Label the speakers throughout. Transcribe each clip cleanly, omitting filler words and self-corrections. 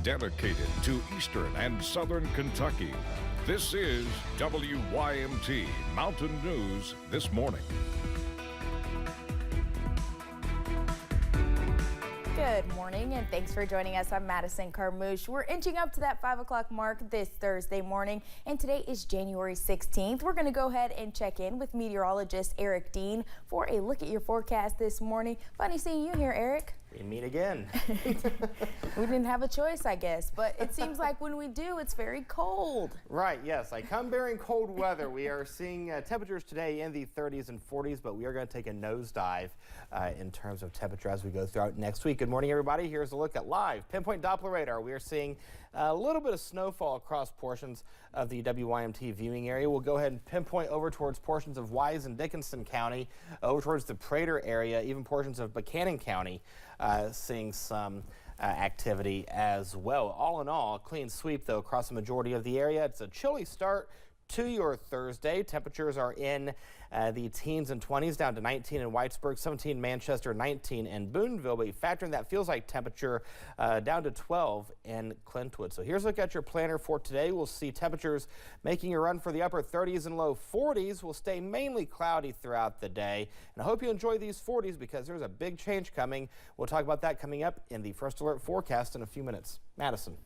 Speaker 1: dedicated to Eastern and Southern Kentucky. This is WYMT Mountain News This Morning.
Speaker 2: Good morning and thanks for joining us. I'm Madison Carmouche. We're inching up to that 5 o'clock mark this Thursday morning, and today is January 16th. We're going to go ahead and check in with meteorologist Eric Dean for a look at your forecast this morning. Funny seeing you here, Eric.
Speaker 3: We meet again.
Speaker 2: We didn't have a choice, I guess, but it seems like when we do, it's very cold.
Speaker 3: Right, yes. I come bearing cold weather. We are seeing temperatures today in the 30s and 40s, but we are going to take a nosedive in terms of temperature as we go throughout next week. Good morning, everybody. Here's a look at live pinpoint Doppler radar. We are seeing a little bit of snowfall across portions of the WYMT viewing area. We'll go ahead and pinpoint over towards portions of Wise and Dickinson County, over towards the Prater area, even portions of Buchanan County, seeing some activity as well. All in all, a clean sweep, though, across the majority of the area. It's a chilly start to your Thursday. Temperatures are in the teens and 20s, down to 19 in Whitesburg, 17 in Manchester, 19 in Boonville. But you factor in that feels like temperature down to 12 in Clintwood. So here's a look at your planner for today. We'll see temperatures making a run for the upper 30s and low 40s. Will stay mainly cloudy throughout the day. And I hope you enjoy these 40s because there's a big change coming. We'll talk about that coming up in the First Alert forecast in a few minutes. Madison.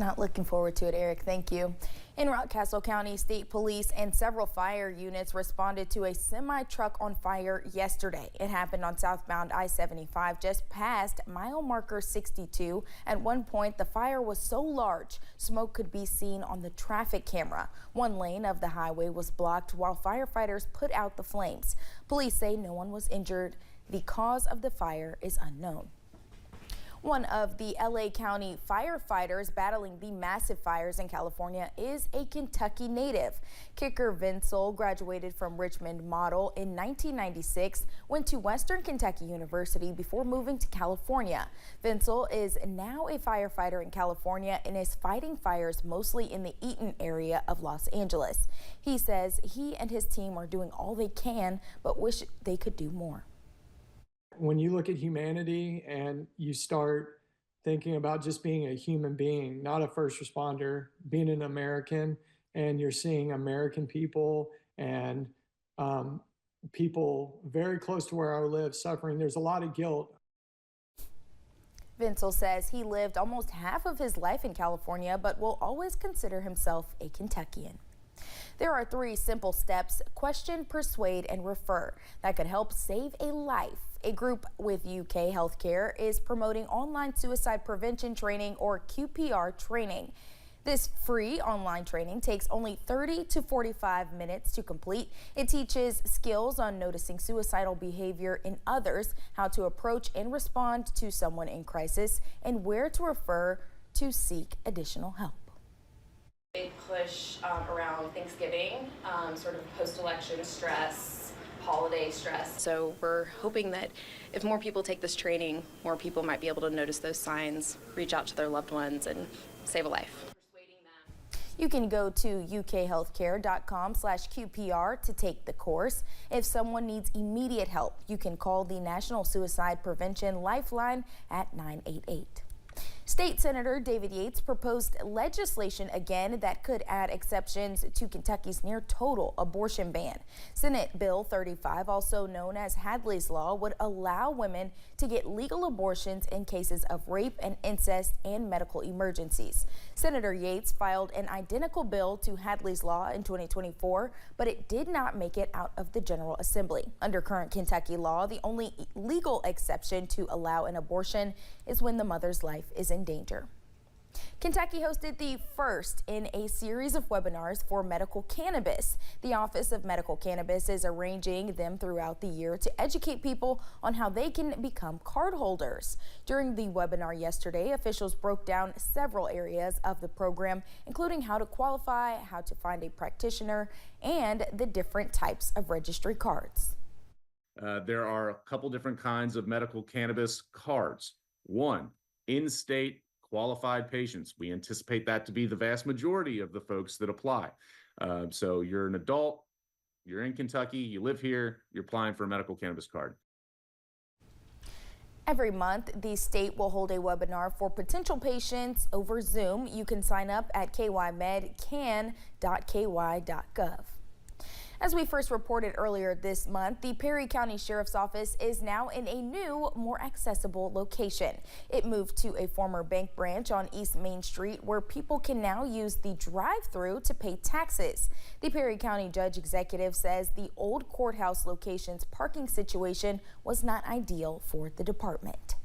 Speaker 2: Not looking forward to it, Eric. Thank you. In Rockcastle County, state police and several fire units responded to a semi-truck on fire yesterday. It happened on southbound I-75 just past mile marker 62. At one point, the fire was so large, smoke could be seen on the traffic camera. One lane of the highway was blocked while firefighters put out the flames. Police say no one was injured. The cause of the fire is unknown. One of the LA County firefighters battling the massive fires in California is a Kentucky native. Kicker Vinsel graduated from Richmond Model in 1996, went to Western Kentucky University before moving to California. Vinsel is now a firefighter in California and is fighting fires mostly in the Eaton area of Los Angeles. He says he and his team are doing all they can, but wish they could do more.
Speaker 4: When you look at humanity and you start thinking about just being a human being, not a first responder, being an American, and you're seeing American people and people very close to where I live suffering, there's a lot of guilt.
Speaker 2: Vinsel says he lived almost half of his life in California, but will always consider himself a Kentuckian. There are 3 simple steps: question, persuade, and refer that could help save a life. A group with UK Healthcare is promoting online suicide prevention training, or QPR training. This free online training takes only 30 to 45 minutes to complete. It teaches skills on noticing suicidal behavior in others, how to approach and respond to someone in crisis, and where to refer to seek additional help.
Speaker 5: Big push around Thanksgiving, sort of post-election stress, holiday stress. So we're hoping that if more people take this training, more people might be able to notice those signs, reach out to their loved ones, and save a life.
Speaker 2: You can go to ukhealthcare.com/QPR to take the course. If someone needs immediate help, you can call the National Suicide Prevention Lifeline at 988. State Senator David Yates proposed legislation again that could add exceptions to Kentucky's near total abortion ban. Senate Bill 35, also known as Hadley's Law, would allow women to get legal abortions in cases of rape and incest and medical emergencies. Senator Yates filed an identical bill to Hadley's Law in 2024, but it did not make it out of the General Assembly. Under current Kentucky law, the only legal exception to allow an abortion is when the mother's life is in danger. Kentucky hosted the first in a series of webinars for medical cannabis. The Office of Medical Cannabis is arranging them throughout the year to educate people on how they can become card holders. During the webinar yesterday, officials broke down several areas of the program, including how to qualify, how to find a practitioner, and the different types of registry cards.
Speaker 6: There are a couple different kinds of medical cannabis cards. One, in-state qualified patients. We anticipate that to be the vast majority of the folks that apply. So you're an adult, you're in Kentucky, you live here, you're applying for a medical cannabis card.
Speaker 2: Every month, the state will hold a webinar for potential patients over Zoom. You can sign up at kymedcan.ky.gov. As we first reported earlier this month, the Perry County Sheriff's Office is now in a new, more accessible location. It moved to a former bank branch on East Main Street where people can now use the drive-through to pay taxes. The Perry County Judge Executive says the old courthouse location's parking situation was not ideal for the department.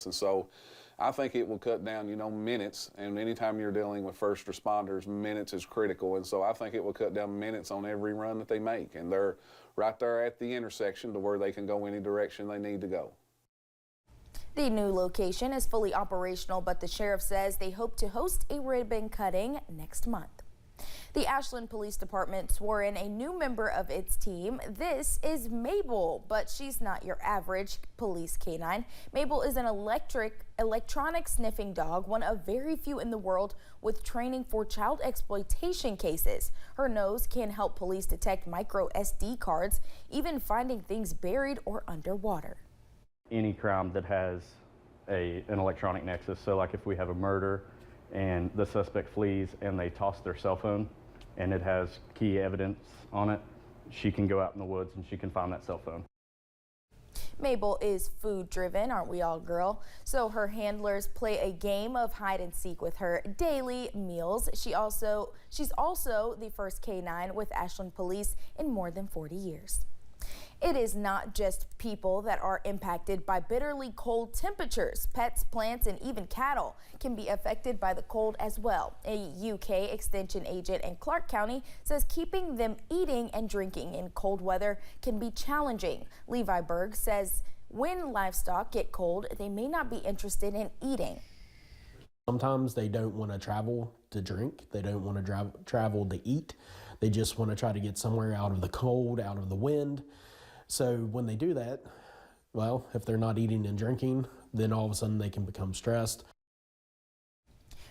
Speaker 7: And so I think it will cut down, minutes, and anytime you're dealing with first responders, minutes is critical. And so I think it will cut down minutes on every run that they make. And they're right there at the intersection to where they can go any direction they need to go.
Speaker 2: The new location is fully operational, but the sheriff says they hope to host a ribbon cutting next month. The Ashland Police Department swore in a new member of its team. This is Mabel, but she's not your average police canine. Mabel is an electronic sniffing dog, one of very few in the world with training for child exploitation cases. Her nose can help police detect micro SD cards, even finding things buried or underwater.
Speaker 8: Any crime that has an electronic nexus, so like if we have a murder and the suspect flees and they toss their cell phone and it has key evidence on it, she can go out in the woods and she can find that cell phone.
Speaker 2: Mabel is food driven, aren't we all, girl? So her handlers play a game of hide and seek with her daily meals. She's also the first canine with Ashland Police in more than 40 years. It is not just people that are impacted by bitterly cold temperatures. Pets, plants, and even cattle can be affected by the cold as well. A UK extension agent in Clark County says keeping them eating and drinking in cold weather can be challenging. Levi Berg says when livestock get cold, they may not be interested in eating.
Speaker 9: Sometimes they don't want to travel to drink. They don't want to travel to eat. They just want to try to get somewhere out of the cold, out of the wind. So when they do that, well, if they're not eating and drinking, then all of a sudden they can become stressed.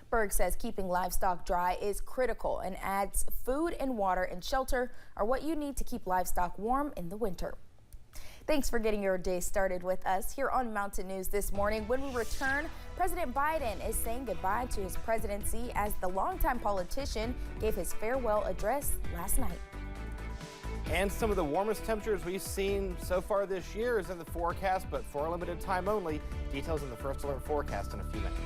Speaker 2: Berg says keeping livestock dry is critical and adds food and water and shelter are what you need to keep livestock warm in the winter. Thanks for getting your day started with us here on Mountain News this morning. When we return, President Biden is saying goodbye to his presidency as the longtime politician gave his farewell address last night.
Speaker 3: And some of the warmest temperatures we've seen so far this year is in the forecast, but for a limited time only. Details in the First Alert forecast in a few minutes.